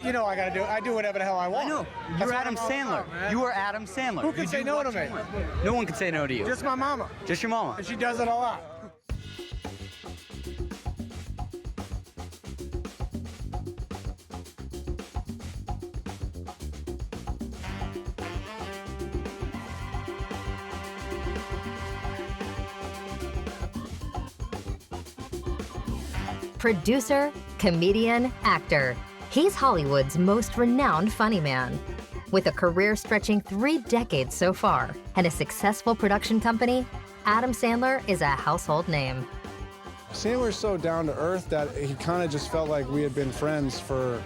You know I do whatever the hell I want. I know. You're Adam Sandler. You are Adam Sandler. Who can say no to me? No one can say no to you. Just my mama. Just your mama. And she does it a lot. Producer, comedian, actor. He's Hollywood's most renowned funny man. With a career stretching 3 decades so far and a successful production company, Adam Sandler is a household name. Sandler's so down to earth that he kind of just felt like we had been friends for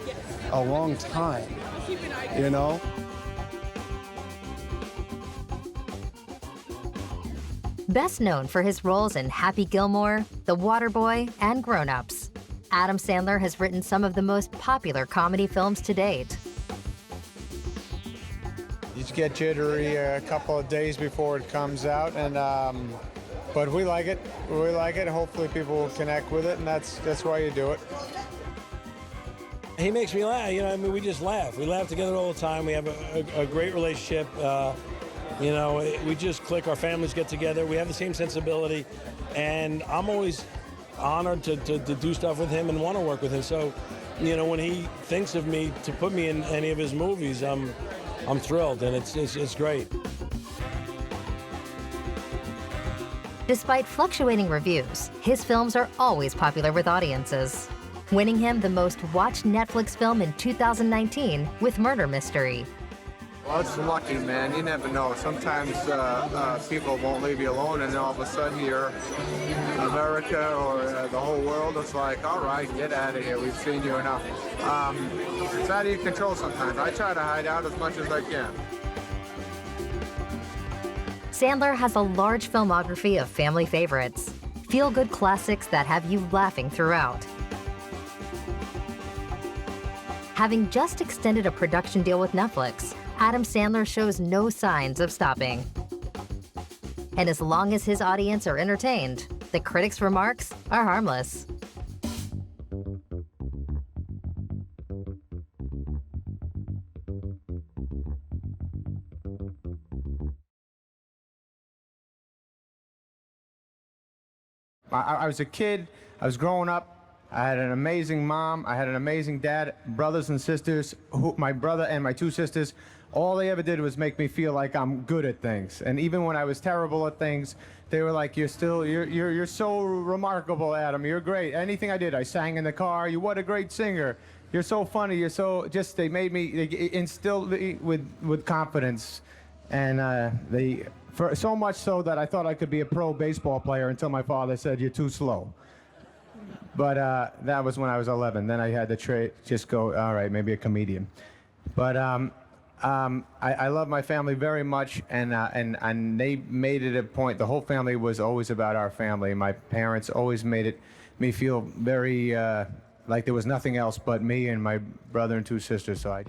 a long time, you know? Best known for his roles in Happy Gilmore, The Waterboy, and Grown Ups, Adam Sandler has written some of the most popular comedy films to date. You just get jittery a couple of days before it comes out, and but we like it. We like it. Hopefully, people will connect with it, and that's why you do it. He makes me laugh. You know, I mean, we just laugh. We laugh together all the time. We have a great relationship. You know, we just click. Our families get together. We have the same sensibility, and I'm always honored to do stuff with him and want to work with him. So, you know, when he thinks of me to put me in any of his movies, I'm thrilled, and it's great. Despite fluctuating reviews, his films are always popular with audiences, winning him the most watched Netflix film in 2019 with Murder Mystery. Well, it's lucky, man. You never know. Sometimes people won't leave you alone, and then all of a sudden you're America or the whole world. It's like, all right, get out of here. We've seen you enough. It's out of your control sometimes. I try to hide out as much as I can. Sandler has a large filmography of family favorites, feel-good classics that have you laughing throughout. Having just extended a production deal with Netflix, Adam Sandler shows no signs of stopping. And as long as his audience are entertained, the critics' remarks are harmless. I was a kid. I was growing up. I had an amazing mom. I had an amazing dad, brothers and sisters. My brother and my 2 sisters, all they ever did was make me feel like I'm good at things. And even when I was terrible at things, they were like, you're so remarkable, Adam. You're great. Anything I did, I sang in the car. What a great singer. You're so funny. You're so they instilled me with confidence. And for so much so that I thought I could be a pro baseball player until my father said, you're too slow. But that was when I was 11. Then I had to just go, all right, maybe a comedian. But I love my family very much, and they made it a point. The whole family was always about our family. My parents always made me feel very like there was nothing else but me and my brother and 2 sisters. So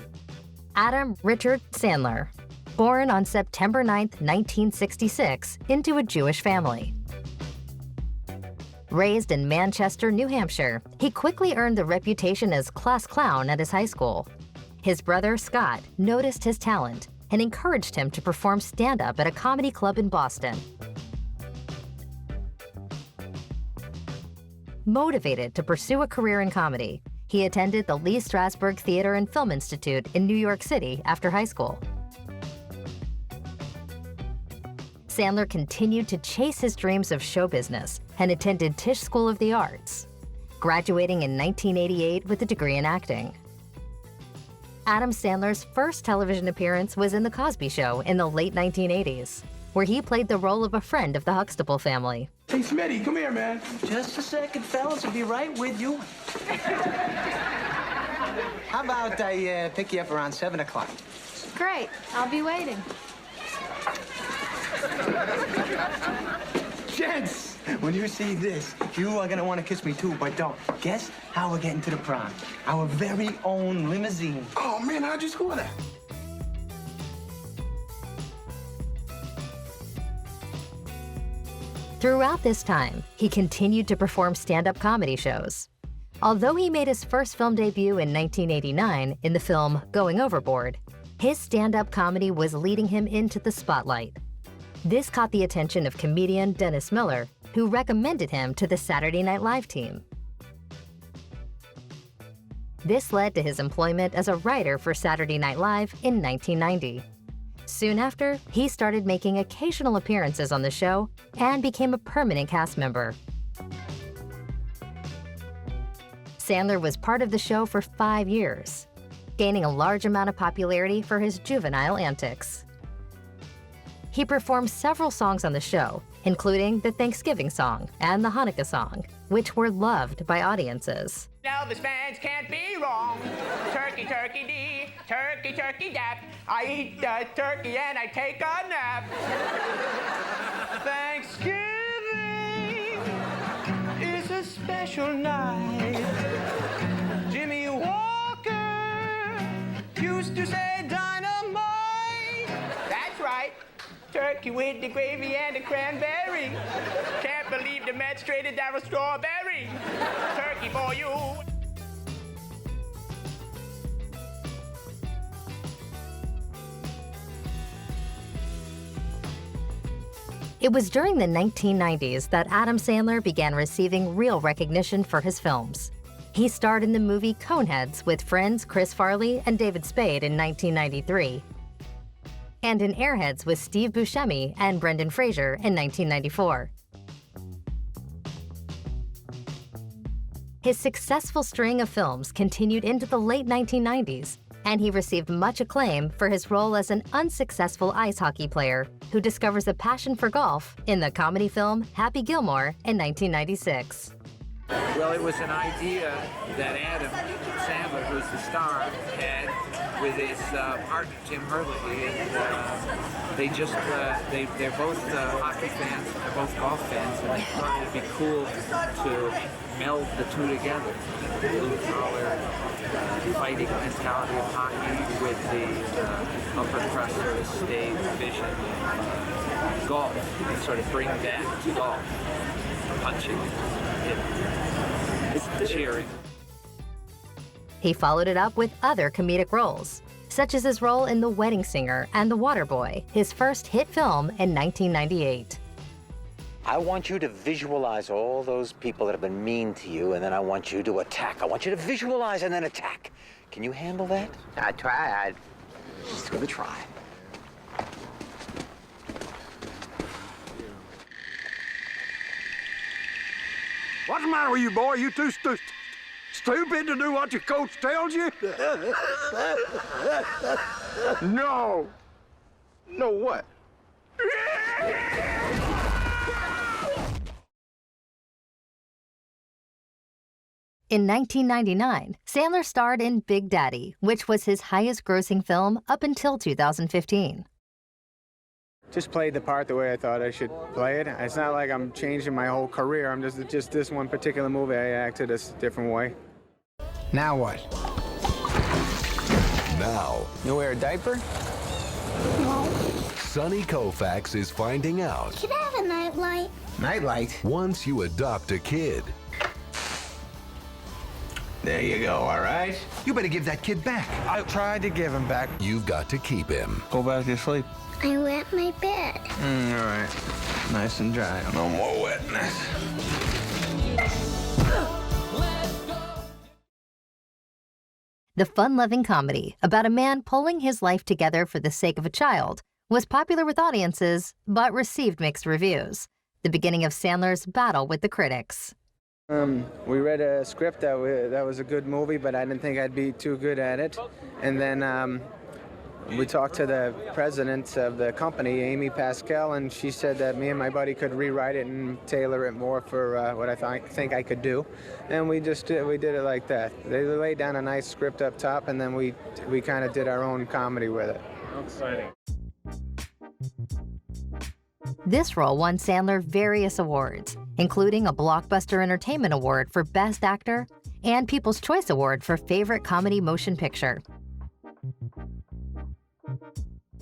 Adam Richard Sandler, born on September 9th, 1966, into a Jewish family. Raised in Manchester, New Hampshire, he quickly earned the reputation as class clown at his high school. His brother, Scott, noticed his talent and encouraged him to perform stand-up at a comedy club in Boston. Motivated to pursue a career in comedy, he attended the Lee Strasberg Theater and Film Institute in New York City after high school. Sandler continued to chase his dreams of show business and attended Tisch School of the Arts, graduating in 1988 with a degree in acting. Adam Sandler's first television appearance was in The Cosby Show in the late 1980s, where he played the role of a friend of the Huxtable family. Hey, Smitty, come here, man. Just a second, fellas. I'll be right with you. How about I pick you up around 7 o'clock? Great. I'll be waiting. Gents, when you see this, you are going to want to kiss me too, but don't. Guess how we're getting to the prom? Our very own limousine. Oh, man, how'd you score that? Throughout this time, he continued to perform stand-up comedy shows. Although he made his first film debut in 1989 in the film Going Overboard, his stand-up comedy was leading him into the spotlight. This caught the attention of comedian Dennis Miller, who recommended him to the Saturday Night Live team. This led to his employment as a writer for Saturday Night Live in 1990. Soon after, he started making occasional appearances on the show and became a permanent cast member. Sandler was part of the show for 5 years, gaining a large amount of popularity for his juvenile antics. He performed several songs on the show, including the Thanksgiving song and the Hanukkah song, which were loved by audiences. Elvis fans can't be wrong. Turkey, turkey dee, turkey, turkey dap. I eat the turkey and I take a nap. Thanksgiving is a special night. Jimmy Walker used to say dynamite. That's right. Turkey with the gravy and the cranberry. Can't believe the Mets traded Darryl Strawberry. Turkey for you. It was during the 1990s that Adam Sandler began receiving real recognition for his films. He starred in the movie Coneheads with friends Chris Farley and David Spade in 1993, and in Airheads with Steve Buscemi and Brendan Fraser in 1994. His successful string of films continued into the late 1990s, and he received much acclaim for his role as an unsuccessful ice hockey player who discovers a passion for golf in the comedy film Happy Gilmore in 1996. Well, it was an idea that Adam Sandler, who's the star, had with his partner Tim Hurley, and they're both hockey fans, they're both golf fans, and they thought it'd be cool to meld the two together. The blue-collar fighting mentality of hockey with the upper crust sort of staid vision of golf, and sort of bring that to golf, punching, cheering. He followed it up with other comedic roles, such as his role in The Wedding Singer and The Waterboy, his first hit film in 1998. I want you to visualize all those people that have been mean to you, and then I want you to attack. I want you to visualize and then attack. Can you handle that? I tried. Just gonna try. What's the matter with you, boy? You too stupid to do what your coach tells you? No. No what? In 1999, Sandler starred in Big Daddy, which was his highest-grossing film up until 2015. Just played the part the way I thought I should play it. It's not like I'm changing my whole career. I'm just this one particular movie I acted a different way. Now what? Now. You wear a diaper? No. Sonny Koufax is finding out. Can I have a nightlight? Nightlight? Once you adopt a kid. There you go, all right? You better give that kid back. I tried to give him back. You've got to keep him. Go back to sleep. I wet my bed. All right. Nice and dry. No more wetness. The fun-loving comedy about a man pulling his life together for the sake of a child was popular with audiences, but received mixed reviews, the beginning of Sandler's battle with the critics. We read a script that was a good movie, but I didn't think I'd be too good at it. And then we talked to the president of the company, Amy Pascal, and she said that me and my buddy could rewrite it and tailor it more for what I think I could do. And we did it like that. They laid down a nice script up top, and then we kind of did our own comedy with it. How exciting. This role won Sandler various awards, including a Blockbuster Entertainment Award for Best Actor and People's Choice Award for Favorite Comedy Motion Picture.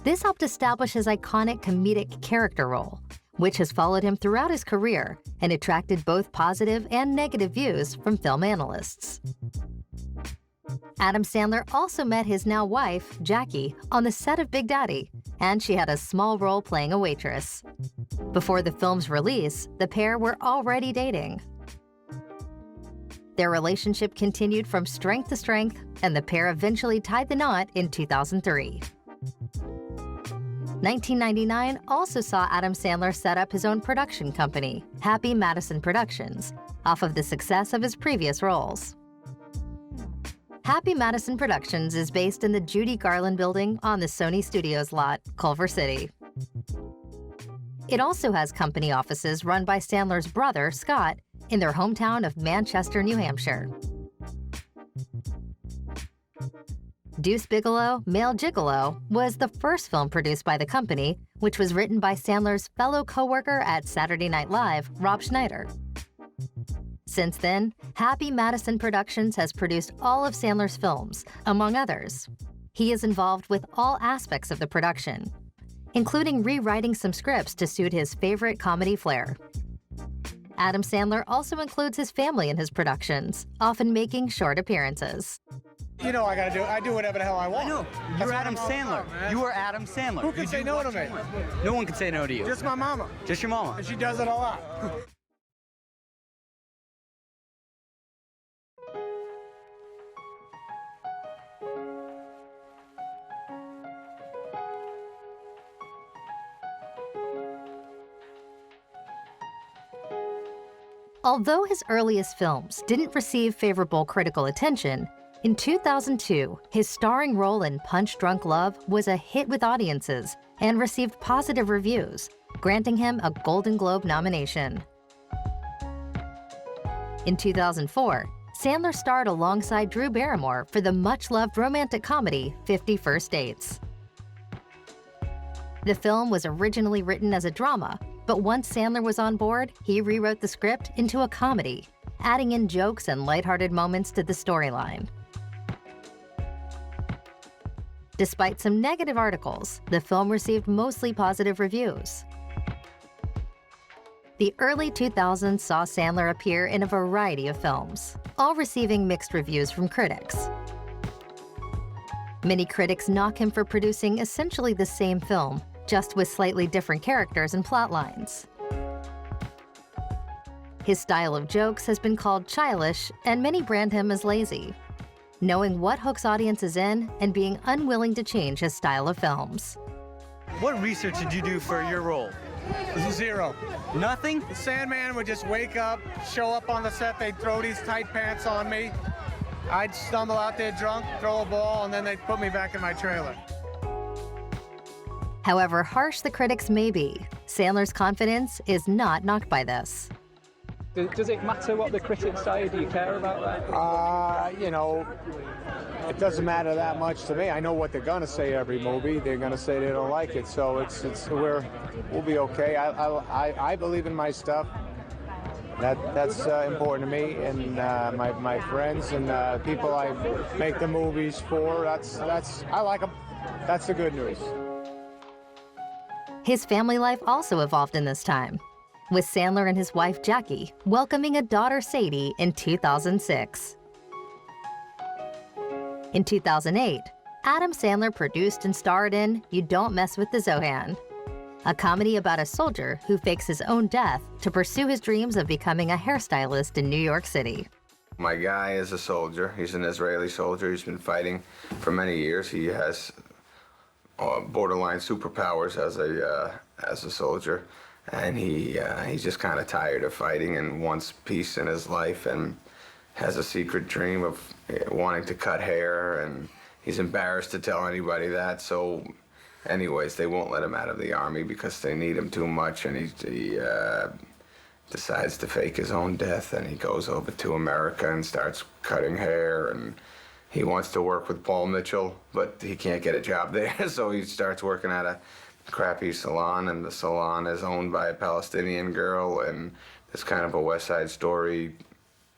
This helped establish his iconic comedic character role, which has followed him throughout his career and attracted both positive and negative views from film analysts. Adam Sandler also met his now wife, Jackie, on the set of Big Daddy, and she had a small role playing a waitress. Before the film's release, the pair were already dating. Their relationship continued from strength to strength, and the pair eventually tied the knot in 2003. 1999 also saw Adam Sandler set up his own production company, Happy Madison Productions, off of the success of his previous roles. Happy Madison Productions is based in the Judy Garland building on the Sony Studios lot, Culver City. It also has company offices run by Sandler's brother, Scott, in their hometown of Manchester, New Hampshire. Deuce Bigalow, Male Gigolo was the first film produced by the company, which was written by Sandler's fellow co-worker at Saturday Night Live, Rob Schneider. Since then, Happy Madison Productions has produced all of Sandler's films, among others. He is involved with all aspects of the production, including rewriting some scripts to suit his favorite comedy flair. Adam Sandler also includes his family in his productions, often making short appearances. You know I do whatever the hell I want. I know. You're Adam Sandler. You are Adam Sandler. Who can say no to me? No one can say no to you. Just my mama. Just your mama. And she does it a lot. Although his earliest films didn't receive favorable critical attention, in 2002, his starring role in Punch Drunk Love was a hit with audiences and received positive reviews, granting him a Golden Globe nomination. In 2004, Sandler starred alongside Drew Barrymore for the much-loved romantic comedy 50 First Dates. The film was originally written as a drama, but once Sandler was on board, he rewrote the script into a comedy, adding in jokes and lighthearted moments to the storyline. Despite some negative articles, the film received mostly positive reviews. The early 2000s saw Sandler appear in a variety of films, all receiving mixed reviews from critics. Many critics knock him for producing essentially the same film, just with slightly different characters and plot lines. His style of jokes has been called childish, and many brand him as lazy, knowing what hooks audiences in and being unwilling to change his style of films. What research did you do for your role? Zero. Nothing? The Sandman would just wake up, show up on the set, they'd throw these tight pants on me. I'd stumble out there drunk, throw a ball, and then they'd put me back in my trailer. However harsh the critics may be, Sandler's confidence is not knocked by this. Does it matter what the critics say? Do you care about that? You know, it doesn't matter that much to me. I know what they're gonna say every movie. They're gonna say they don't like it, so we'll be okay. I believe in my stuff. That's important to me and my friends and people I make the movies for. I like them. That's the good news. His family life also evolved in this time, with Sandler and his wife Jackie welcoming a daughter Sadie in 2006. In 2008, Adam Sandler produced and starred in You Don't Mess with the Zohan, a comedy about a soldier who fakes his own death to pursue his dreams of becoming a hairstylist in New York City. My guy is a soldier. He's an Israeli soldier. He's been fighting for many years. He has borderline superpowers as a soldier, and he's just kind of tired of fighting and wants peace in his life and has a secret dream of wanting to cut hair, and he's embarrassed to tell anybody that. So anyways, they won't let him out of the army because they need him too much, and he decides to fake his own death, and he goes over to America and starts cutting hair, and he wants to work with Paul Mitchell, but he can't get a job there, so he starts working at a crappy salon, and the salon is owned by a Palestinian girl, and it's kind of a West Side Story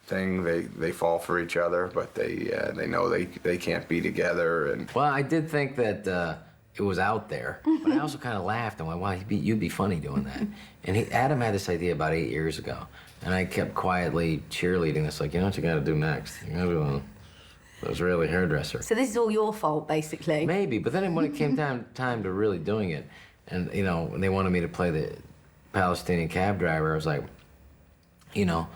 thing. They fall for each other, but they know they can't be together. And well, I did think that it was out there, but I also kind of laughed and went, wow, you'd be funny doing that. And Adam had this idea about 8 years ago, and I kept quietly cheerleading this, like, you know what you gotta do next? You gotta do an Israeli hairdresser. So this is all your fault, basically? Maybe, but then when it came time to really doing it, and, you know, when they wanted me to play the Palestinian cab driver, I was like, you know,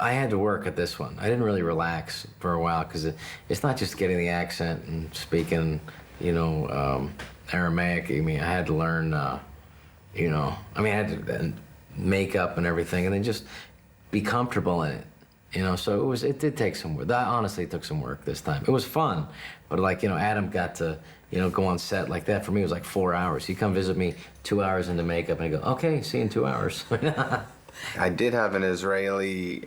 I had to work at this one. I didn't really relax for a while, because it's not just getting the accent and speaking, you know, Aramaic. I mean, I had to learn, you know, I mean, I had to makeup and everything, and then just be comfortable in it. You know, so it did take some work. That honestly took some work this time. It was fun, but like, you know, Adam got to, you know, go on set like that. For me, it was like 4 hours. He'd come visit me 2 hours into makeup, and I go, okay, see you in 2 hours. I did have an Israeli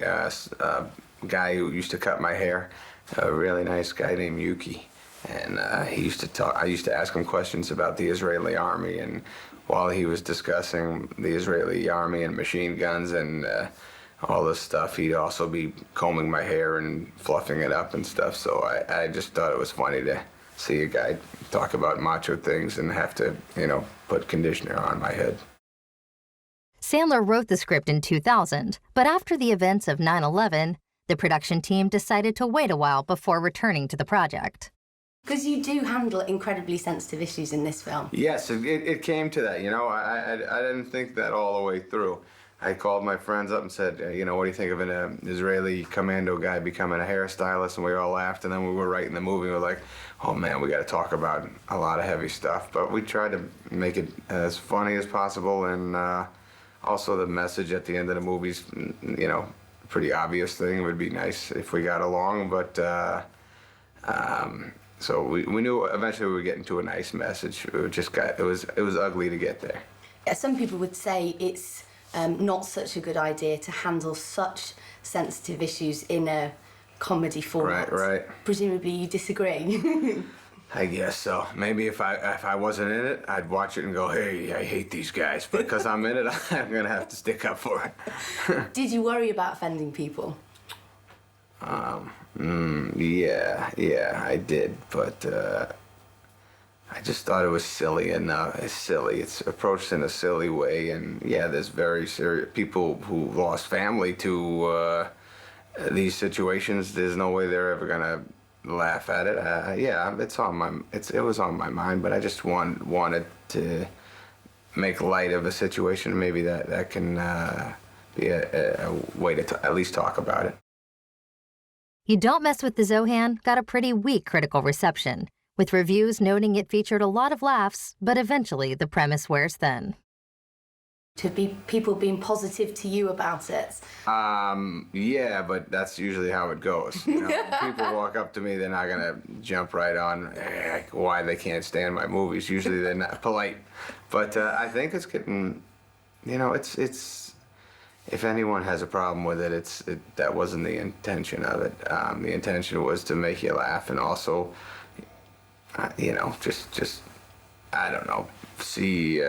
guy who used to cut my hair, a really nice guy named Yuki. And he used to talk, I used to ask him questions about the Israeli army, and while he was discussing the Israeli army and machine guns and all this stuff, he'd also be combing my hair and fluffing it up and stuff. So I just thought it was funny to see a guy talk about macho things and have to, you know, put conditioner on my head. Sandler wrote the script in 2000, but after the events of 9/11, the production team decided to wait a while before returning to the project. Because you do handle incredibly sensitive issues in this film. Yes, it came to that, you know. I didn't think that all the way through. I called my friends up and said, you know, what do you think of an Israeli commando guy becoming a hairstylist? And we all laughed, and then we were writing the movie. We were like, oh man, we got to talk about a lot of heavy stuff. But we tried to make it as funny as possible, and also the message at the end of the movie's, you know, pretty obvious thing. It would be nice if we got along, but so we knew eventually we were getting to a nice message. It was ugly to get there. Yeah, some people would say it's not such a good idea to handle such sensitive issues in a comedy format. Right. Presumably you disagree. I guess so. Maybe if I wasn't in it, I'd watch it and go, hey, I hate these guys. But because I'm in it, I'm going to have to stick up for it. Did you worry about offending people? Yeah, I did. But I just thought it was silly enough. It's silly. It's approached in a silly way. And yeah, there's very serious people who lost family to these situations. There's no way they're ever going to laugh at it. Yeah, it was on my mind, but I just wanted to make light of a situation. Maybe that can be a way to at least talk about it. You Don't Mess with the Zohan got a pretty weak critical reception, with reviews noting it featured a lot of laughs, but eventually the premise wears thin. To be people being positive to you about it? Yeah, but that's usually how it goes. You know? People walk up to me, they're not gonna jump right on why they can't stand my movies. Usually they're not polite. But I think it's getting, you know, it's if anyone has a problem with it, that wasn't the intention of it. The intention was to make you laugh, and also, you know, just I don't know, see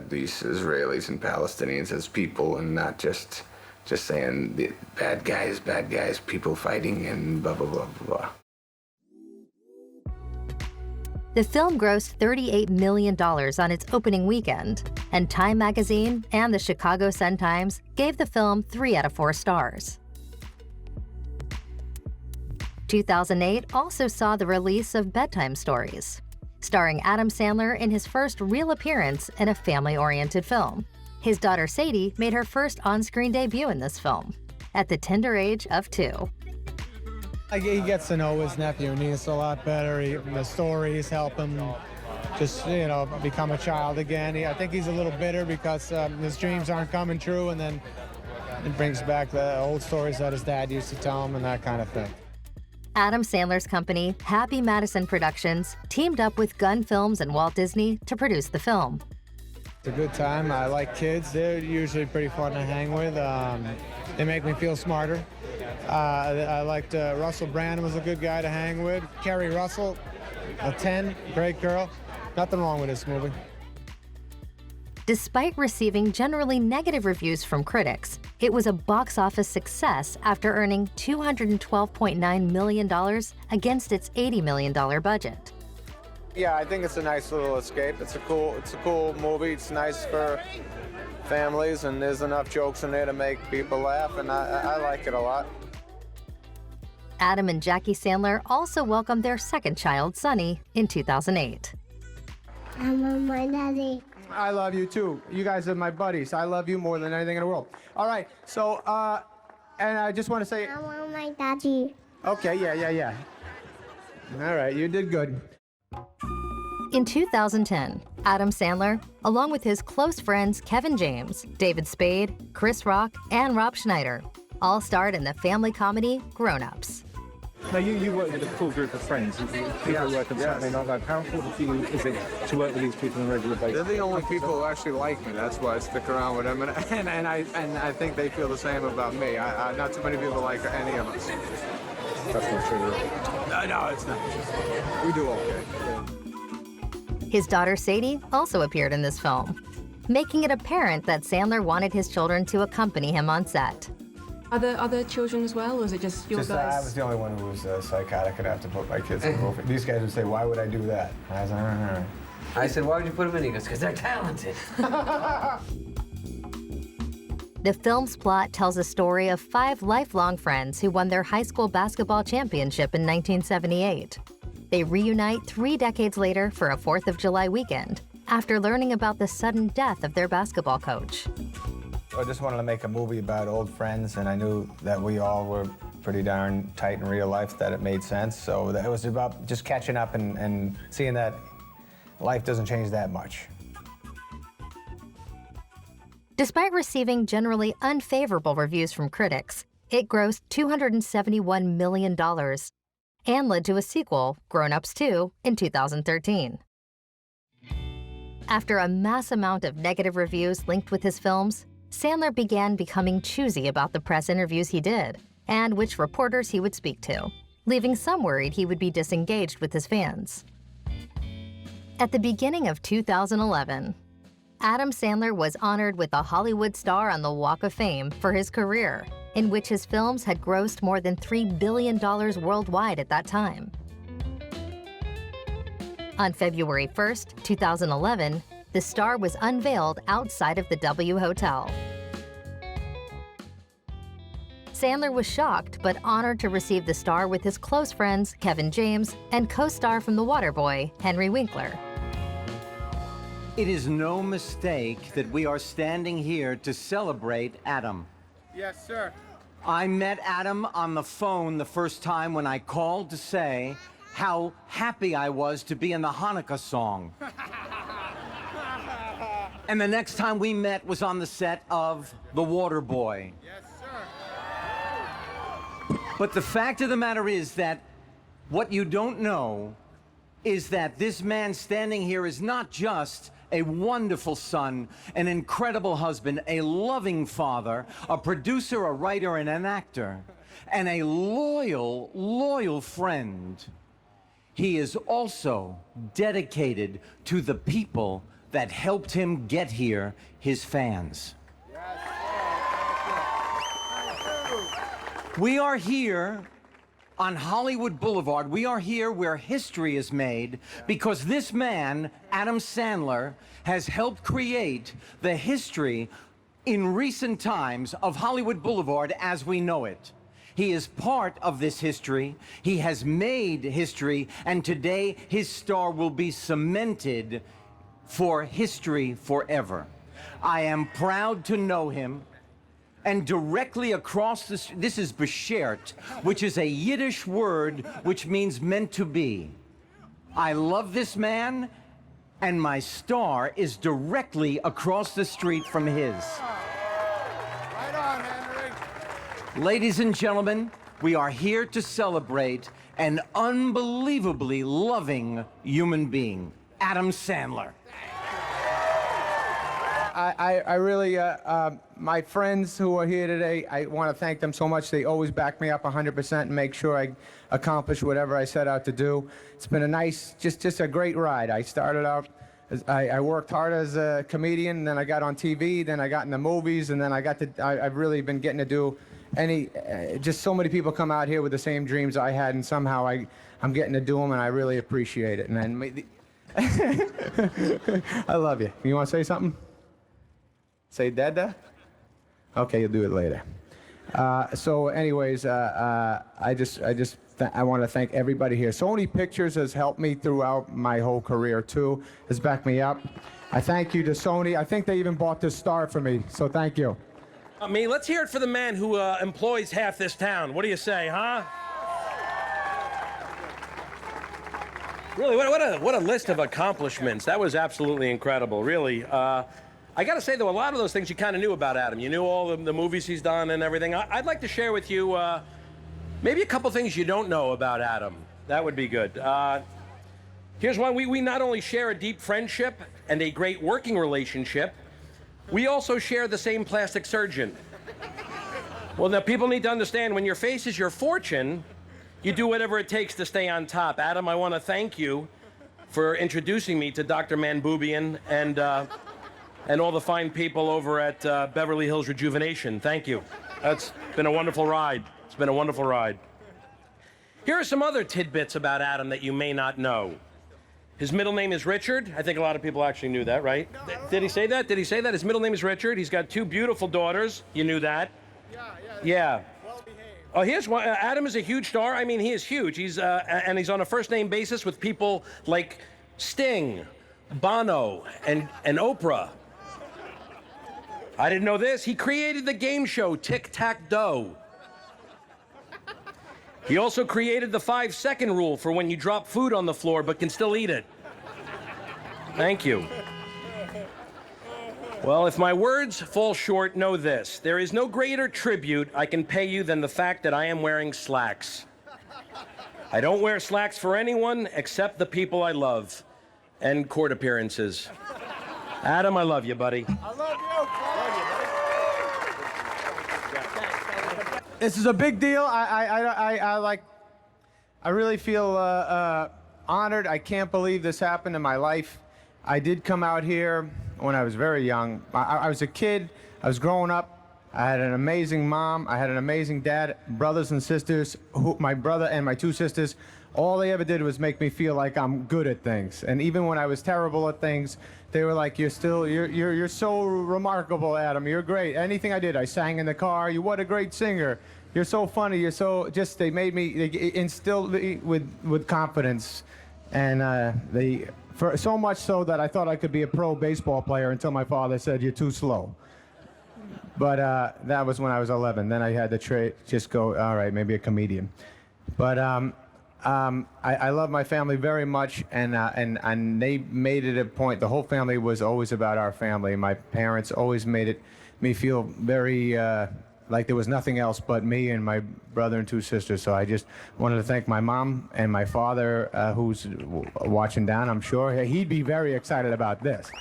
these Israelis and Palestinians as people, and not just saying the bad guys, people fighting, and blah, blah, blah, blah, blah. The film grossed $38 million on its opening weekend, and Time magazine and the Chicago Sun-Times gave the film 3 out of 4 stars. 2008 also saw the release of Bedtime Stories, starring Adam Sandler in his first real appearance in a family-oriented film. His daughter Sadie made her first on-screen debut in this film, at the tender age of 2. He gets to know his nephew, and he's a lot better. The stories help him just, you know, become a child again. I think he's a little bitter because his dreams aren't coming true, and then it brings back the old stories that his dad used to tell him and that kind of thing. Adam Sandler's company, Happy Madison Productions, teamed up with Gunn Films and Walt Disney to produce the film. It's a good time. I like kids. They're usually pretty fun to hang with. They make me feel smarter. I liked Russell Brand was a good guy to hang with. Kerry Russell, a 10, great girl. Nothing wrong with this movie. Despite receiving generally negative reviews from critics, it was a box office success after earning $212.9 million against its $80 million budget. Yeah, I think it's a nice little escape. It's a cool movie. It's nice for families, and there's enough jokes in there to make people laugh, and I like it a lot. Adam and Jackie Sandler also welcomed their second child, Sonny, in 2008. I love my daddy. I love you too. You guys are my buddies. I love you more than anything in the world. All right, so, and I just want to say... I love my daddy. Okay, yeah. All right, you did good. In 2010, Adam Sandler, along with his close friends Kevin James, David Spade, Chris Rock, and Rob Schneider, all starred in the family comedy Grown Ups. Now, you work with a cool group of friends. People who work on Saturday Night Live. How important for you is it to work with these people on a regular basis? They're the only people who actually like me. That's why I stick around with them, and I think they feel the same about me. Not too many people like any of us. That's not true, really. No, it's not. We do okay. His daughter Sadie also appeared in this film, making it apparent that Sandler wanted his children to accompany him on set. Are there other children as well, or is it just your guys? I was the only one who was psychotic and have to put my kids in the movie. These guys would say, why would I do that? I was like, I said, why would you put them in? He goes, because they're talented. The film's plot tells a story of 5 lifelong friends who won their high school basketball championship in 1978. They reunite 3 decades later for a 4th of July weekend after learning about the sudden death of their basketball coach. I just wanted to make a movie about old friends, and I knew that we all were pretty darn tight in real life, that it made sense. So it was about just catching up and seeing that life doesn't change that much. Despite receiving generally unfavorable reviews from critics, it grossed $271 million and led to a sequel, Grown Ups 2, in 2013. After a mass amount of negative reviews linked with his films, Sandler began becoming choosy about the press interviews he did and which reporters he would speak to, leaving some worried he would be disengaged with his fans. At the beginning of 2011, Adam Sandler was honored with a Hollywood Star on the Walk of Fame for his career, in which his films had grossed more than $3 billion worldwide at that time. On February 1st, 2011, the star was unveiled outside of the W Hotel. Sandler was shocked but honored to receive the star with his close friends Kevin James and co-star from The Waterboy, Henry Winkler. It is no mistake that we are standing here to celebrate Adam. Yes, sir. I met Adam on the phone the first time when I called to say how happy I was to be in the Hanukkah song. And the next time we met was on the set of The Waterboy. Yes, sir. But the fact of the matter is that what you don't know is that this man standing here is not just a wonderful son, an incredible husband, a loving father, a producer, a writer, and an actor, and a loyal, loyal friend. He is also dedicated to the people that helped him get here, his fans. We are here on Hollywood Boulevard. We are here where history is made because this man, Adam Sandler, has helped create the history in recent times of Hollywood Boulevard as we know it. He is part of this history. He has made history, and today his star will be cemented for history forever. I am proud to know him. And directly across this is Beshert, which is a Yiddish word which means meant to be. I love this man, and my star is directly across the street from his. Right on, Henry. Ladies and gentlemen, we are here to celebrate an unbelievably loving human being, Adam Sandler. I really, my friends who are here today, I want to thank them so much. They always back me up 100% and make sure I accomplish whatever I set out to do. It's been a nice, just a great ride. I started out, I worked hard as a comedian, then I got on TV, then I got in the movies, and then I've really been getting to do just so many people come out here with the same dreams I had, and somehow I'm getting to do them, and I really appreciate it. And then I love you. You want to say something? Say dada? Okay, you'll do it later. So anyways, I want to thank everybody here. Sony Pictures has helped me throughout my whole career too, has backed me up. I thank you to Sony. I think they even bought this star for me, so thank you. Let's hear it for the man who employs half this town. What do you say, huh? Really, what a list of accomplishments. That was absolutely incredible, really. I got to say, though, a lot of those things you kind of knew about Adam. You knew all the movies he's done and everything. I'd like to share with you maybe a couple things you don't know about Adam. That would be good. Here's one. We not only share a deep friendship and a great working relationship, we also share the same plastic surgeon. Well, now, people need to understand, when your face is your fortune, you do whatever it takes to stay on top. Adam, I want to thank you for introducing me to Dr. Manboobian and all the fine people over at Beverly Hills Rejuvenation. Thank you. That's been a wonderful ride. It's been a wonderful ride. Here are some other tidbits about Adam that you may not know. His middle name is Richard. I think a lot of people actually knew that, right? Did he say that? Did he say that? His middle name is Richard. He's got 2 beautiful daughters. You knew that? Yeah. Oh, here's one. Adam is a huge star. I mean, he is huge. And he's on a first-name basis with people like Sting, Bono, and Oprah. I didn't know this. He created the game show Tic-Tac-Doe. He also created the 5-second rule for when you drop food on the floor but can still eat it. Thank you. Well, if my words fall short, know this. There is no greater tribute I can pay you than the fact that I am wearing slacks. I don't wear slacks for anyone except the people I love and court appearances. Adam, I love you, buddy. I love you. This is a big deal. I really feel honored. I can't believe this happened in my life. I did come out here when I was very young. I was a kid. I was growing up. I had an amazing mom. I had an amazing dad, brothers and sisters. My brother and my 2 sisters, all they ever did was make me feel like I'm good at things. And even when I was terrible at things, they were like, you're so remarkable, Adam. You're great. Anything I did, I sang in the car. What a great singer. You're so funny. You're so they made me, they instilled me with confidence. And for so much so that I thought I could be a pro baseball player until my father said, you're too slow. But that was when I was 11. Then I had to just go, all right, maybe a comedian. But I love my family very much, and they made it a point. The whole family was always about our family. My parents always made me feel very like there was nothing else but me and my brother and 2 sisters. So I just wanted to thank my mom and my father, who's watching down, I'm sure. He'd be very excited about this.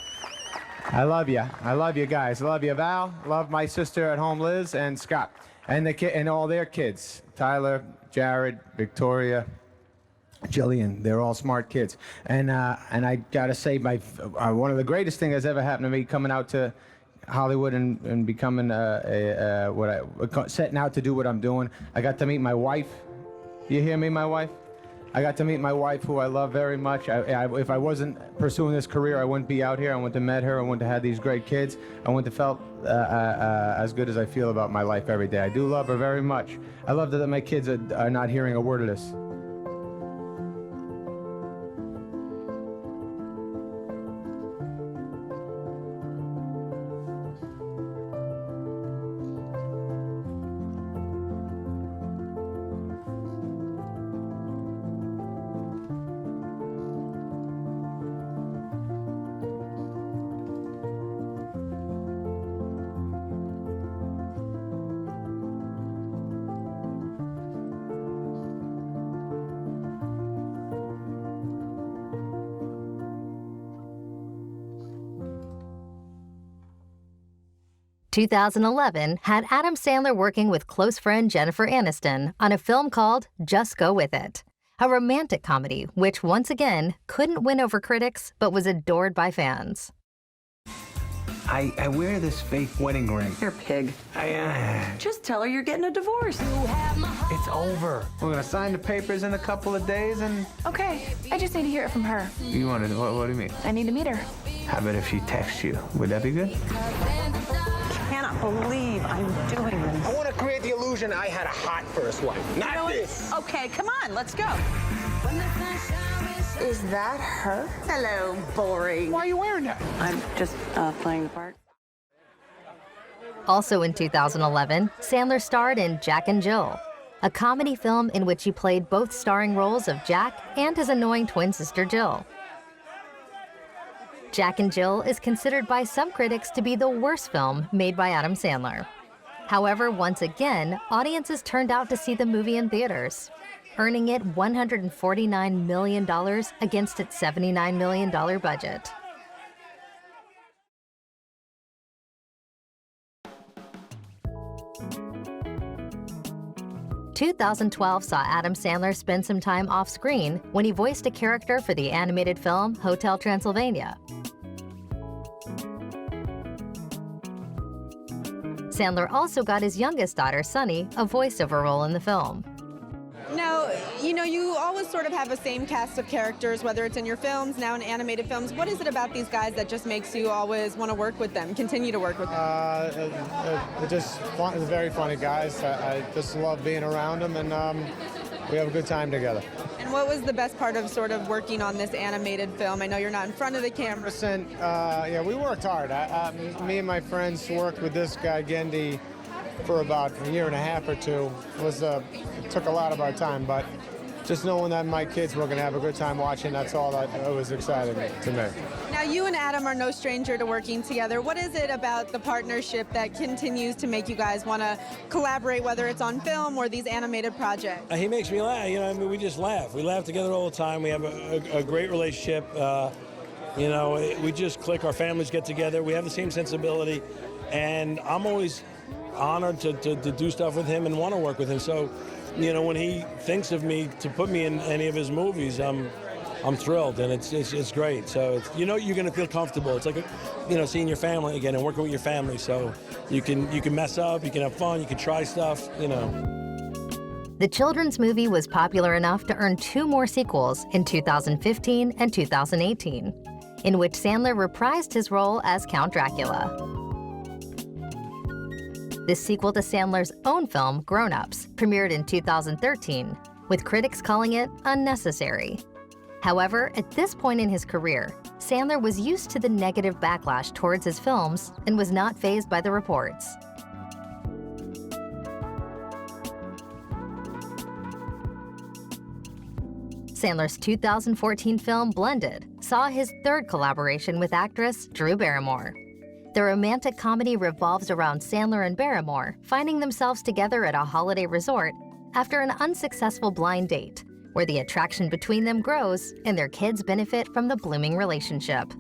I love you. I love you guys. I love you, Val. Love my sister at home, Liz, and Scott, and and all their kids. Tyler, Jared, Victoria, Jillian. They're all smart kids. And I gotta say, one of the greatest things that's ever happened to me coming out to Hollywood and becoming setting out to do what I'm doing. I got to meet my wife. You hear me, my wife? I got to meet my wife, who I love very much. If I wasn't pursuing this career, I wouldn't be out here. I wouldn't have met her. I wouldn't have had these great kids. I wouldn't have felt as good as I feel about my life every day. I do love her very much. I love that my kids are not hearing a word of this. 2011 had Adam Sandler working with close friend Jennifer Aniston on a film called Just Go With It, a romantic comedy which once again couldn't win over critics but was adored by fans. I wear this fake wedding ring. You're a pig. Just tell her you're getting a divorce. It's over. We're gonna sign the papers in a couple of days and... Okay, I just need to hear it from her. You want to... What do you mean? I need to meet her. How about if she texts you? Would that be good? Cannot believe I'm doing this. I want to create the illusion I had a hot first wife. Not this. Okay, come on, let's go. Is that her? Hello, boring. Why are you wearing that? I'm just playing the part. Also in 2011, Sandler starred in Jack and Jill, a comedy film in which he played both starring roles of Jack and his annoying twin sister Jill. Jack and Jill is considered by some critics to be the worst film made by Adam Sandler. However, once again, audiences turned out to see the movie in theaters, earning it $149 million against its $79 million budget. "2012 saw Adam Sandler spend some time off-screen when he voiced a character for the animated film Hotel Transylvania. Sandler also got his youngest daughter, Sunny, a voiceover role in the film. Now, you always sort of have the same cast of characters, whether it's in your films, now in animated films. What is it about these guys that just makes you always want to work with them, continue to work with them? They're very funny guys. I just love being around them, and we have a good time together. And what was the best part of sort of working on this animated film? I know you're not in front of the camera. Yeah, we worked hard. Me and my friends worked with this guy, Gendy, for about a year and a half or two. It took a lot of our time, but just knowing that my kids were going to have a good time watching, that's all that was exciting to me. Now, you and Adam are no stranger to working together. What is it about the partnership that continues to make you guys want to collaborate, whether it's on film or these animated projects? He makes me laugh. We just laugh. We laugh together all the time. We have a great relationship. We just click. Our families get together. We have the same sensibility, and I'm always honored to do stuff with him and want to work with him. So, when he thinks of me to put me in any of his movies, I'm thrilled, and it's great. So you're going to feel comfortable. It's like seeing your family again and working with your family. So you can mess up, you can have fun, you can try stuff. The children's movie was popular enough to earn 2 more sequels in 2015 and 2018, in which Sandler reprised his role as Count Dracula. This sequel to Sandler's own film, Grown Ups, premiered in 2013, with critics calling it unnecessary. However, at this point in his career, Sandler was used to the negative backlash towards his films and was not fazed by the reports. Sandler's 2014 film, Blended, saw his 3rd collaboration with actress Drew Barrymore. The romantic comedy revolves around Sandler and Barrymore finding themselves together at a holiday resort after an unsuccessful blind date, where the attraction between them grows and their kids benefit from the blooming relationship.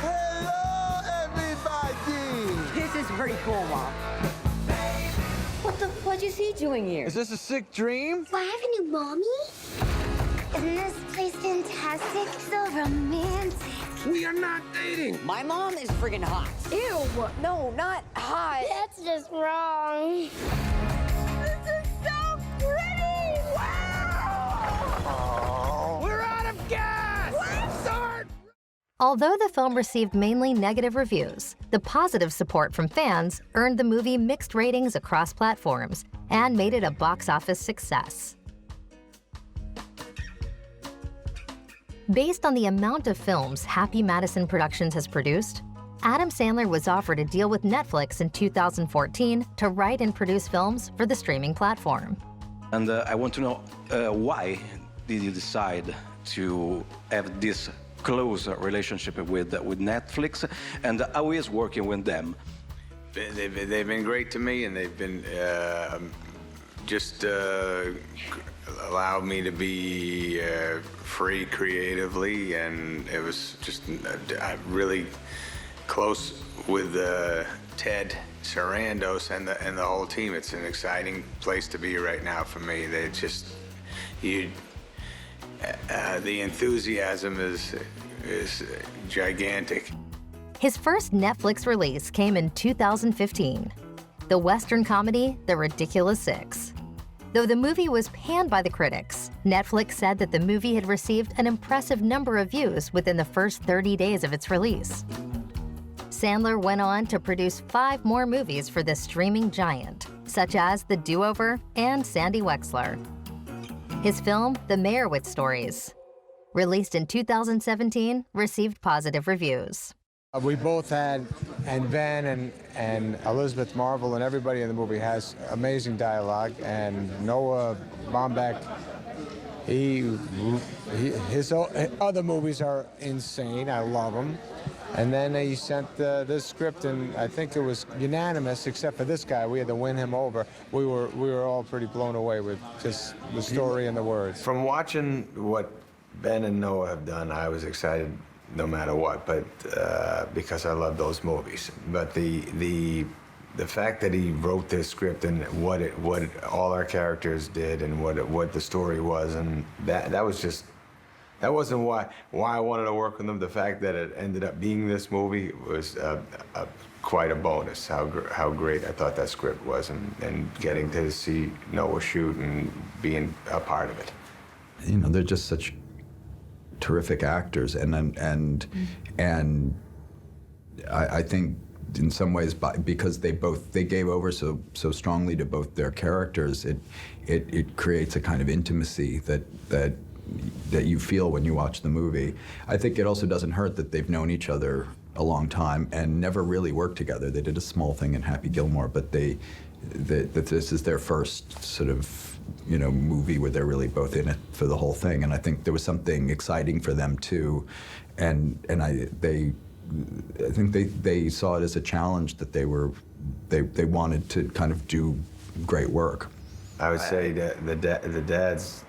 Hello, everybody! This is pretty cool, Mom. What the fudge is he doing here? Is this a sick dream? Do I have a new mommy? Isn't this place fantastic? So romantic. We are not dating. My mom is friggin' hot. Ew, no, not hot. That's just wrong. This is so pretty! Wow! We're out of gas! Start! Although the film received mainly negative reviews, the positive support from fans earned the movie mixed ratings across platforms and made it a box office success. Based on the amount of films Happy Madison Productions has produced, Adam Sandler was offered a deal with Netflix in 2014 to write and produce films for the streaming platform. And I want to know why did you decide to have this close relationship with Netflix, and how is working with them? They've been great to me, and they've been just allowed me to be free creatively, and it was just really close with Ted Sarandos and the whole team. It's an exciting place to be right now for me. They just the enthusiasm is gigantic. His first Netflix release came in 2015, the Western comedy The Ridiculous Six. Though the movie was panned by the critics, Netflix said that the movie had received an impressive number of views within the first 30 days of its release. Sandler went on to produce 5 more movies for the streaming giant, such as The Do-Over and Sandy Wexler. His film, The Meyerowitz Stories, released in 2017, received positive reviews. We both had, and Ben and Elizabeth Marvel and everybody in the movie has amazing dialogue. And Noah Baumbach, his other movies are insane. I love them. And then he sent this script, and I think it was unanimous, except for this guy. We had to win him over. We were all pretty blown away with just the story and the words. From watching what Ben and Noah have done, I was excited no matter what, but because I love those movies. But the fact that he wrote this script and what all our characters did and what the story was, and that was just. That wasn't why I wanted to work with him. The fact that it ended up being this movie was quite a bonus. How great I thought that script was, and getting to see Noah shoot and being a part of it. You know, they're just such terrific actors, and I think in some ways because they gave over so strongly to both their characters, it creates a kind of intimacy that you feel when you watch the movie. I think it also doesn't hurt that they've known each other a long time and never really worked together. They did a small thing in Happy Gilmore, but that this is their first sort of, you know, movie where they're really both in it for the whole thing. And I think there was something exciting for them too, and I think they saw it as a challenge that they wanted to kind of do great work. I would say that the dads.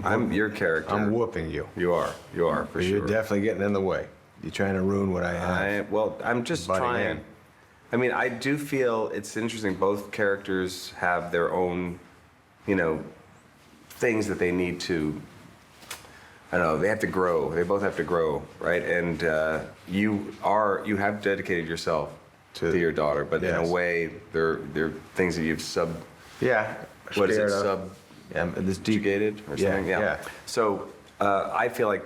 I'm your character. I'm whooping you. You are for sure. You're definitely getting in the way. You're trying to ruin what I have. Well, I'm just trying. I mean, I do feel it's interesting. Both characters have their own, you know, things that they need to. I don't know. They have to grow. They both have to grow, right? And you have dedicated yourself to your daughter, but in a way, they're things that you've Yeah. What is it? This deep-gated or something? Yeah. So I feel like,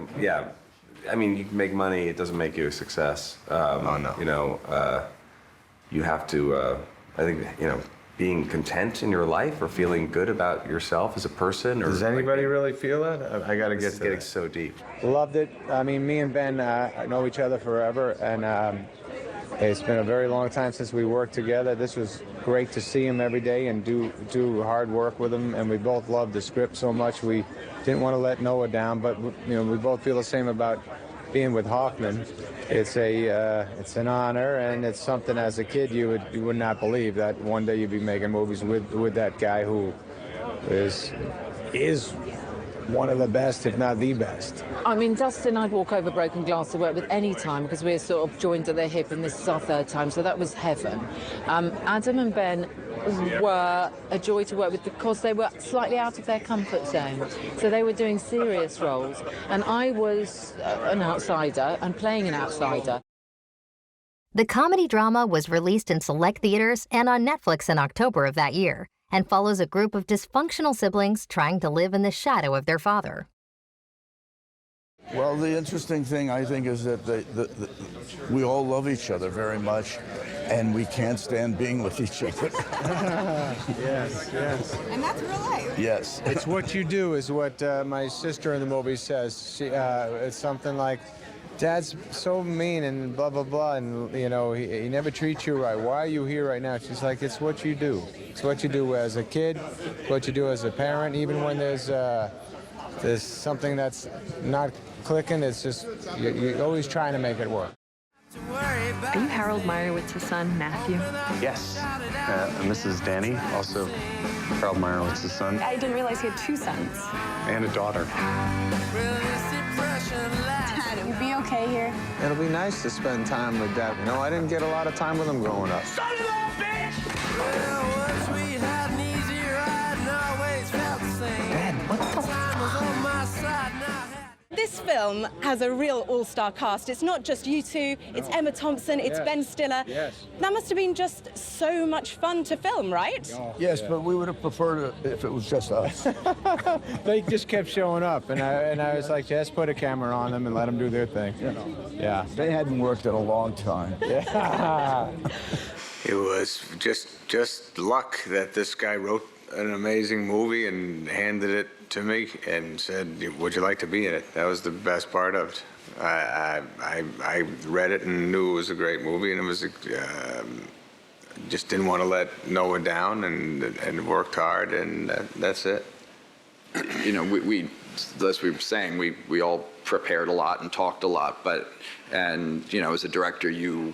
I mean, you can make money, it doesn't make you a success. Oh, no. You know, you have to, I think, you know, being content in your life or feeling good about yourself as a person. Or does anybody really feel that? I got to get to getting that. so deep. Loved it. I mean, me and Ben know each other forever, and it's been a very long time since we worked together. This was great to see him every day and do hard work with him, and we both loved the script so much. We didn't want to let Noah down, but you know, we both feel the same about being with Hoffman. It's an honor, and it's something as a kid you would not believe that one day you'd be making movies with that guy who is one of the best, if not the best. I mean, Dustin, I'd walk over broken glass to work with any time because we're sort of joined at the hip, and this is our 3rd time, so that was heaven. Adam and Ben were a joy to work with because they were slightly out of their comfort zone. So they were doing serious roles, and I was an outsider and playing an outsider. The comedy drama was released in select theaters and on Netflix in October of that year, and follows a group of dysfunctional siblings trying to live in the shadow of their father. Well, the interesting thing, I think, is that we all love each other very much, and we can't stand being with each other. Yes. And that's real life. Yes. It's what you do is what my sister in the movie says. It's something like, Dad's so mean and blah, blah, blah, and, you know, he never treats you right. Why are you here right now? She's like, it's what you do. It's what you do as a kid, what you do as a parent, even when there's something that's not clicking, it's just, you're always trying to make it work. Are you Harold Meyerowitz's son, Matthew? Yes. Mrs. Danny, also Harold Meyerowitz's son. I didn't realize he had 2 sons. And a daughter. Dad, you'd be okay here. It'll be nice to spend time with Dad. You know, I didn't get a lot of time with him growing up. Son of a bitch! Dad, This this film has a real all-star cast. It's not just you two, it's Emma Thompson, it's Yes. Ben Stiller. Yes. That must have been just so much fun to film, right? Yes, but we would have preferred it if it was just us. They just kept showing up, and I was like, just put a camera on them and let them do their thing. Yeah. They hadn't worked in a long time. Yeah. It was just luck that this guy wrote an amazing movie and handed it to me and said, "Would you like to be in it?" That was the best part of it. I read it and knew it was a great movie, and it was just didn't want to let Noah down and worked hard, and that's it. You know, we as we were saying, we all prepared a lot and talked a lot, and you know, as a director, you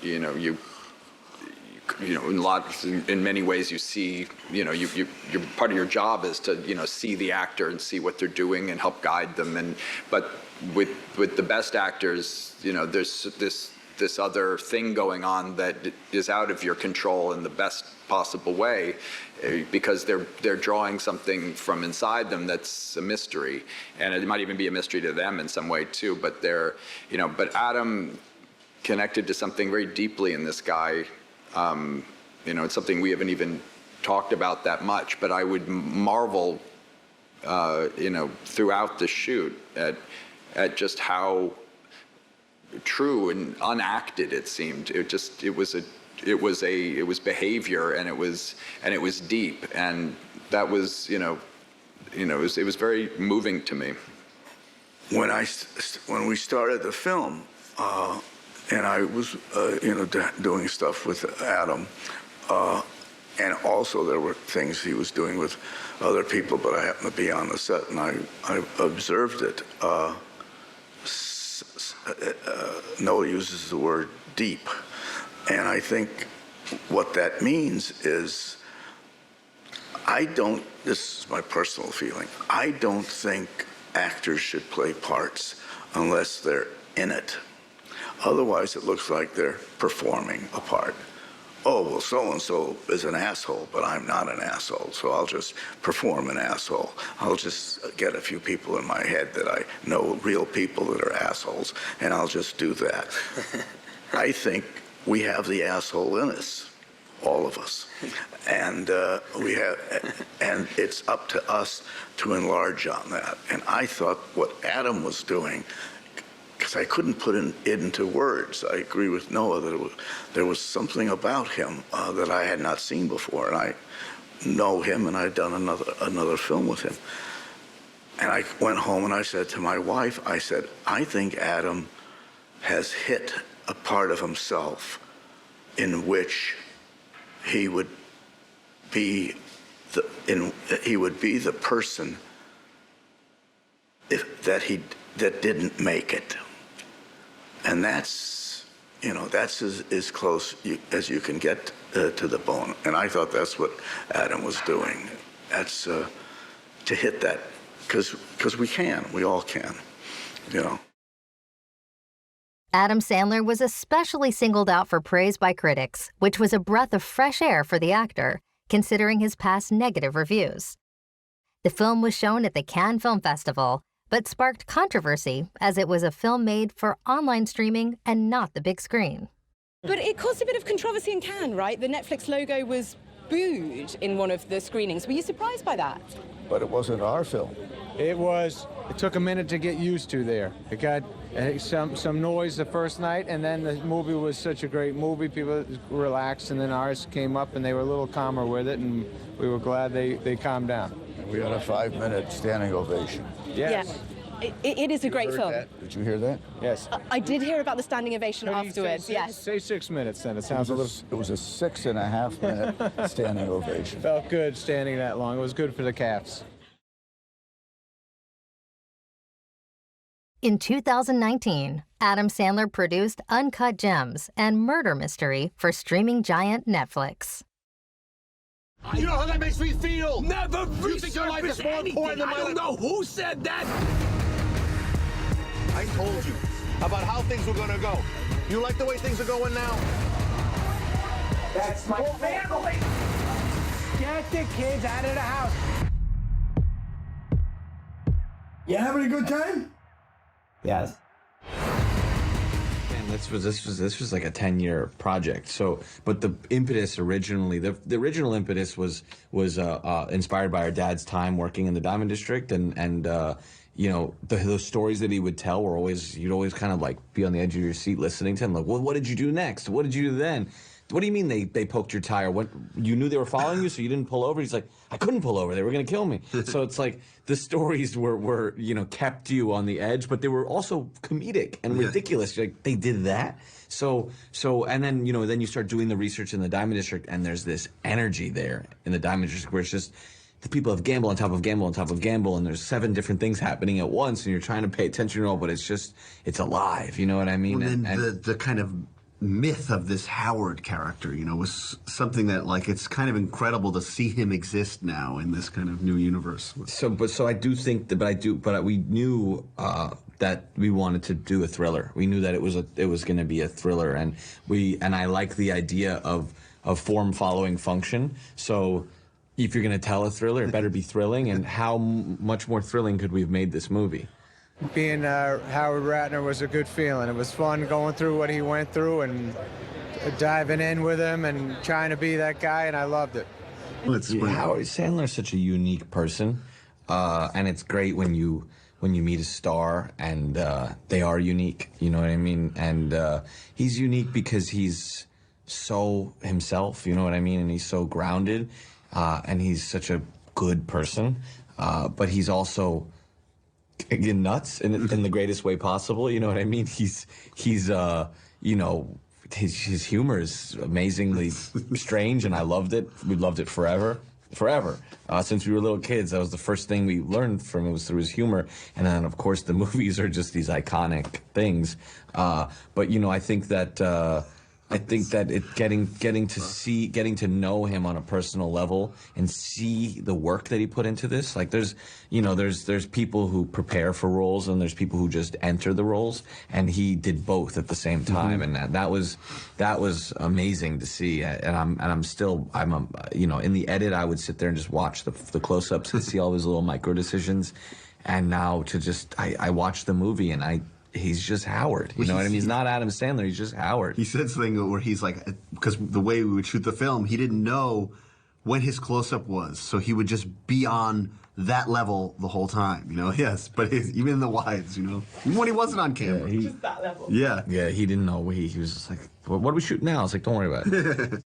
know, in many ways you see, you know, you're part of your job is to, you know, see the actor and see what they're doing and help guide them. But with the best actors, you know, there's this other thing going on that is out of your control in the best possible way, because they're drawing something from inside them that's a mystery, and it might even be a mystery to them in some way too. But but Adam connected to something very deeply in this guy. You know, it's something we haven't even talked about that much, but I would marvel, you know, throughout the shoot at just how true and unacted it seemed. It was behavior, and it was deep, and that was, it was very moving to me. When we started the film, and I was, doing stuff with Adam, and also there were things he was doing with other people, but I happened to be on the set, and I observed it. Noah uses the word deep, and I think what that means is, this is my personal feeling, I don't think actors should play parts unless they're in it. Otherwise, it looks like they're performing a part. Oh, well, so-and-so is an asshole, but I'm not an asshole, so I'll just perform an asshole. I'll just get a few people in my head that I know, real people that are assholes, and I'll just do that. I think we have the asshole in us, all of us. And and it's up to us to enlarge on that. And I thought what Adam was doing, because I couldn't put it into words. I agree with Noah that there was something about him that I had not seen before, and I know him, and I'd done another film with him. And I went home and I said to my wife, I said, I think Adam has hit a part of himself in which he would be the person that didn't make it. And that's as close as you can get to the bone. And I thought that's what Adam was doing. That's to hit that, because we all can, you know. Adam Sandler was especially singled out for praise by critics, which was a breath of fresh air for the actor, considering his past negative reviews. The film was shown at the Cannes Film Festival, but sparked controversy as it was a film made for online streaming and not the big screen. But it caused a bit of controversy in Cannes, right? The Netflix logo was booed in one of the screenings. Were you surprised by that? But it wasn't our film. It took a minute to get used to there. It got some noise the first night, and then the movie was such a great movie, people relaxed, and then ours came up and they were a little calmer with it, and we were glad they calmed down. We had a 5-minute standing ovation. Yes. Yeah. It is a great film. Did you hear that? Yes. I did hear about the standing ovation afterwards, yes. Say 6 minutes then, it sounds a little... It was a 6.5-minute standing ovation. Felt good standing that long. It was good for the calves. In 2019, Adam Sandler produced Uncut Gems and Murder Mystery for streaming giant Netflix. You know how that makes me feel? Never You think your life is more important than my life? I don't know who said that. I told you about how things were gonna go. You like the way things are going now? That's my family. Get the kids out of the house. You having a good time? Yes. And this was like a 10-year project. So, but the impetus originally, the original impetus was inspired by our dad's time working in the Diamond District, and you know, those stories that he would tell were always, you'd always kind of like be on the edge of your seat listening to him. Like, well, what did you do next? What did you do then? What do you mean they poked your tire? What, you knew they were following you, so you didn't pull over? He's like, I couldn't pull over. They were going to kill me. So it's like the stories were, you know, kept you on the edge, but they were also comedic and ridiculous. Like, they did that. So, and then, you know, then you start doing the research in the Diamond District, and there's this energy there in the Diamond District where it's just, the people have gamble on top of gamble on top of gamble, and there's 7 different things happening at once, and you're trying to pay attention to all, but it's just, it's alive, you know what I mean? Well, then the kind of myth of this Howard character, you know, was something that, like, it's kind of incredible to see him exist now in this kind of new universe. So I do think that, but we knew that we wanted to do a thriller. We knew that it was going to be a thriller, and I like the idea of form following function. So if you're going to tell a thriller, it better be thrilling. And how much more thrilling could we have made this movie? Being Howard Ratner was a good feeling. It was fun going through what he went through and diving in with him and trying to be that guy, and I loved it. Howard Sandler's such a unique person, and it's great when you meet a star and they are unique. You know what I mean? And he's unique because he's so himself. You know what I mean? And he's so grounded, and he's such a good person, but he's also nuts in the greatest way possible. You know what I mean? He's you know, his humor is amazingly strange, and I loved it. We loved it forever. Since we were little kids, that was the first thing we learned from him, was through his humor. And then, of course, the movies are just these iconic things. But you know, I think that getting to know him on a personal level and see the work that he put into this. Like, there's people who prepare for roles, and there's people who just enter the roles, and he did both at the same time. And that was amazing to see. And I'm you know, in the edit, I would sit there and just watch the close-ups and see all his little micro decisions. And now I watch the movie, and he's just Howard. You know what I mean? He's not Adam Sandler. He's just Howard. He said something where he's like, because the way we would shoot the film, he didn't know when his close-up was, so he would just be on that level the whole time, you know? Yes, but even in the wides, you know? Even when he wasn't on camera. Just that level. Yeah. Yeah, he didn't know. He was just like, what do we shoot now? I was like, don't worry about it.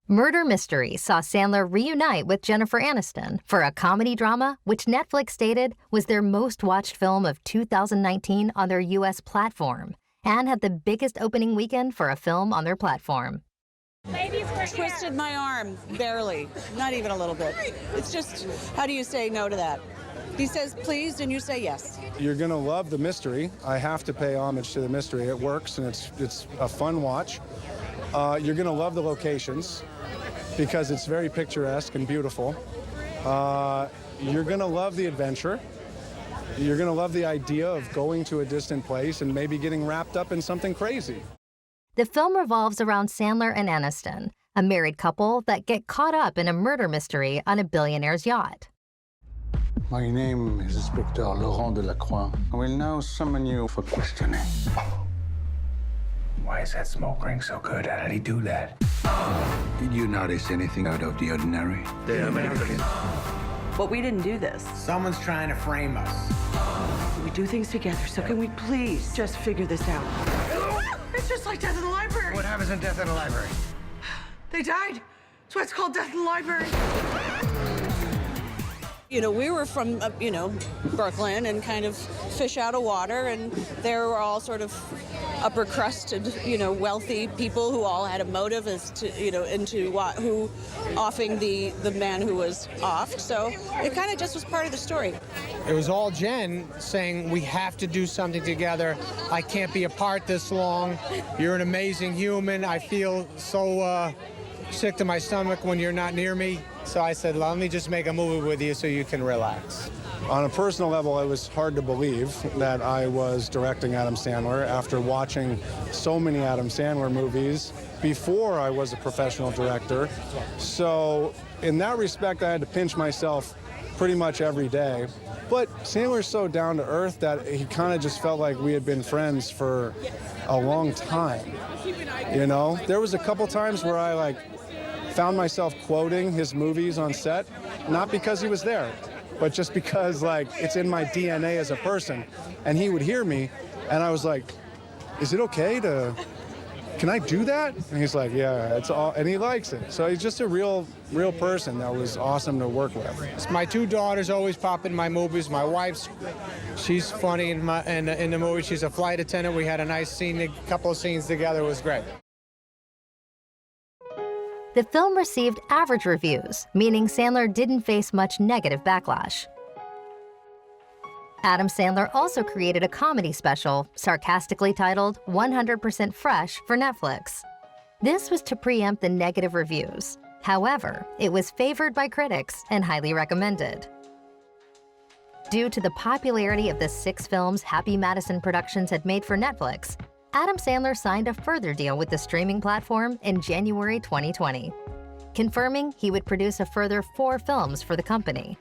Murder Mystery saw Sandler reunite with Jennifer Aniston for a comedy drama, which Netflix stated was their most watched film of 2019 on their U.S. platform, and had the biggest opening weekend for a film on their platform. Twisted my arm, barely, not even a little bit. It's just, how do you say no to that? He says please, and you say yes. You're gonna love the mystery. I have to pay homage to the mystery. It works, and it's a fun watch. You're gonna love the locations, because it's very picturesque and beautiful. You're gonna love the adventure. You're gonna love the idea of going to a distant place and maybe getting wrapped up in something crazy. The film revolves around Sandler and Aniston, a married couple that get caught up in a murder mystery on a billionaire's yacht. My name is Inspector Laurent Delacroix. I will now summon you for questioning. Why is that smoke ring so good? How did he do that? Did you notice anything out of the ordinary? They're American. But we didn't do this. Someone's trying to frame us. We do things together, so can we please just figure this out? It's just like Death in the Library. What happens in Death in the Library? They died. That's why it's called Death in the Library. You know, we were from, you know, Brooklyn and kind of fish out of water, and there were all sort of upper crusted, you know, wealthy people who all had a motive as to, you know, into who offing the man who was offed. So it kind of just was part of the story. It was all Jen saying, we have to do something together. I can't be apart this long. You're an amazing human. I feel so sick to my stomach when you're not near me. So I said, let me just make a movie with you so you can relax. On a personal level, it was hard to believe that I was directing Adam Sandler after watching so many Adam Sandler movies before I was a professional director. So in that respect, I had to pinch myself pretty much every day. But Sandler's so down to earth that he kind of just felt like we had been friends for a long time. You know, there was a couple times where I like found myself quoting his movies on set, not because he was there, but just because like it's in my DNA as a person. And he would hear me, and I was like, "Is it okay to? Can I do that?" And he's like, "Yeah, it's all," and he likes it. So he's just a real person that was awesome to work with. My two daughters always pop in my movies. My wife's, she's funny in the movie. She's a flight attendant. We had a nice scene, a couple of scenes together. It was great. The film received average reviews, meaning Sandler didn't face much negative backlash. Adam Sandler also created a comedy special, sarcastically titled 100% Fresh for Netflix. This was to preempt the negative reviews. However, it was favored by critics and highly recommended. Due to the popularity of the 6 films Happy Madison Productions had made for Netflix, Adam Sandler signed a further deal with the streaming platform in January 2020, confirming he would produce a further 4 films for the company.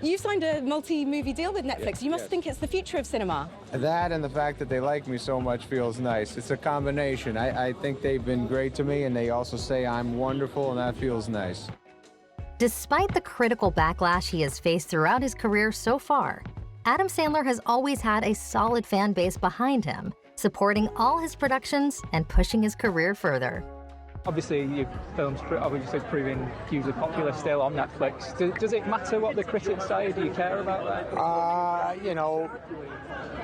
You signed a multi-movie deal with Netflix. You must think it's the future of cinema. That and the fact that they like me so much feels nice. It's a combination. I think they've been great to me, and they also say I'm wonderful, and that feels nice. Despite the critical backlash he has faced throughout his career so far, Adam Sandler has always had a solid fan base behind him, supporting all his productions and pushing his career further. Obviously, your film's obviously proving hugely popular still on Netflix. Does it matter what the critics say? Do you care about that? You know,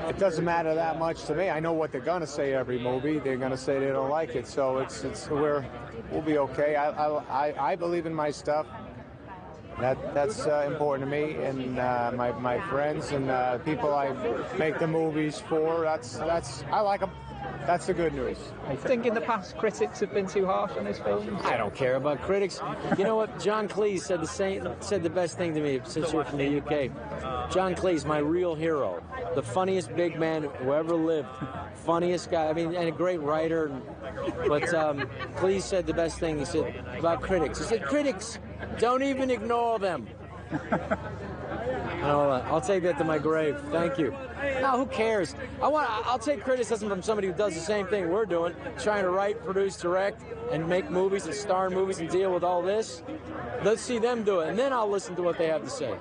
it doesn't matter that much to me. I know what they're gonna say every movie. They're gonna say they don't like it, so we'll be okay. I believe in my stuff. That's important to me and my friends and people I make the movies for. I like them. That's the good news. I think in the past critics have been too harsh on his films. I don't care about critics. You know what? John Cleese said the best thing to me since you're from the UK. John Cleese, my real hero, the funniest big man who ever lived, funniest guy. I mean, and a great writer. But Cleese said the best thing. He said about critics. He said, "Critics, don't even ignore them." I'll take that to my grave. Thank you. No, who cares? I'll take criticism from somebody who does the same thing we're doing, trying to write, produce, direct, and make movies and star in movies and deal with all this. Let's see them do it, and then I'll listen to what they have to say.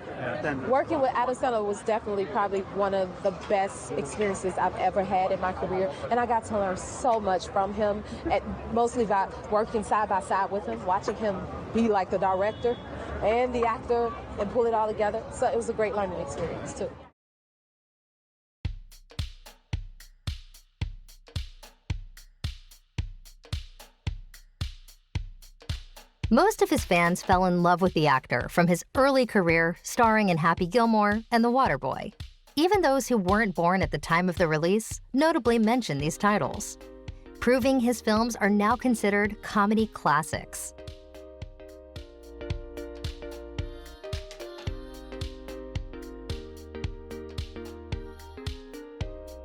Working with Adam Sandler was definitely probably one of the best experiences I've ever had in my career, and I got to learn so much from him, mostly by working side by side with him, watching him be like the director and the actor and pull it all together. So it was a great learning experience too. Most of his fans fell in love with the actor from his early career starring in Happy Gilmore and The Waterboy. Even those who weren't born at the time of the release notably mention these titles, proving his films are now considered comedy classics.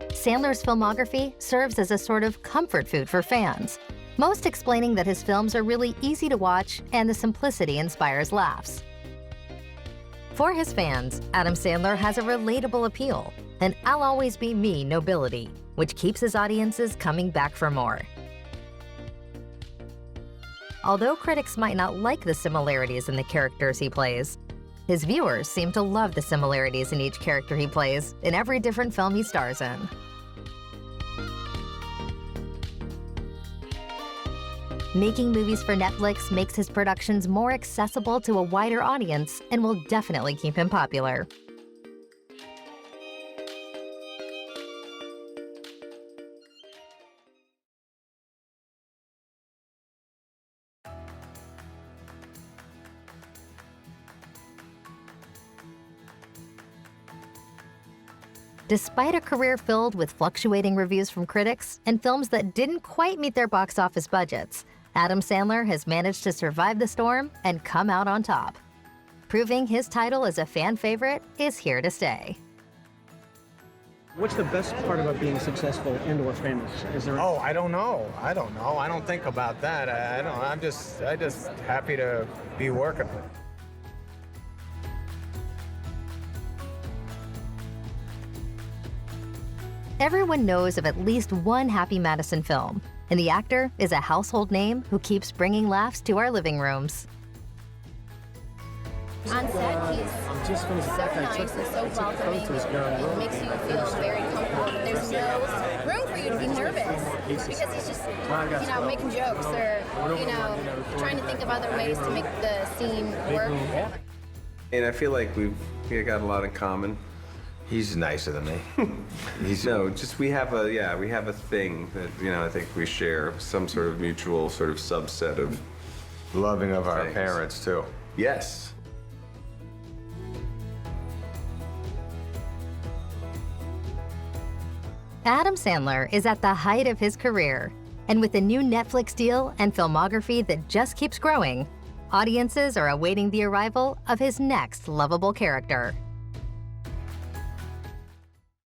Sandler's filmography serves as a sort of comfort food for fans, most explaining that his films are really easy to watch and the simplicity inspires laughs. For his fans, Adam Sandler has a relatable appeal, an "I'll always be me" nobility, which keeps his audiences coming back for more. Although critics might not like the similarities in the characters he plays, his viewers seem to love the similarities in each character he plays in every different film he stars in. Making movies for Netflix makes his productions more accessible to a wider audience and will definitely keep him popular. Despite a career filled with fluctuating reviews from critics and films that didn't quite meet their box office budgets, Adam Sandler has managed to survive the storm and come out on top, proving his title as a fan favorite is here to stay. What's the best part about being successful and/or famous? Is there? Oh, I don't know. I don't think about that. I'm just happy to be working with. Everyone knows of at least one Happy Madison film, and the actor is a household name who keeps bringing laughs to our living rooms. On set, he's Just finished so nice and so welcoming. It makes you feel very comfortable. There's no room for you to be nervous because he's just, making jokes or, trying to think of other ways to make the scene work. And I feel like we've got a lot in common. He's nicer than me. We have a thing that I think we share, some sort of mutual sort of subset of Loving of our things. parents, too. Yes. Adam Sandler is at the height of his career, and with a new Netflix deal and filmography that just keeps growing, audiences are awaiting the arrival of his next lovable character.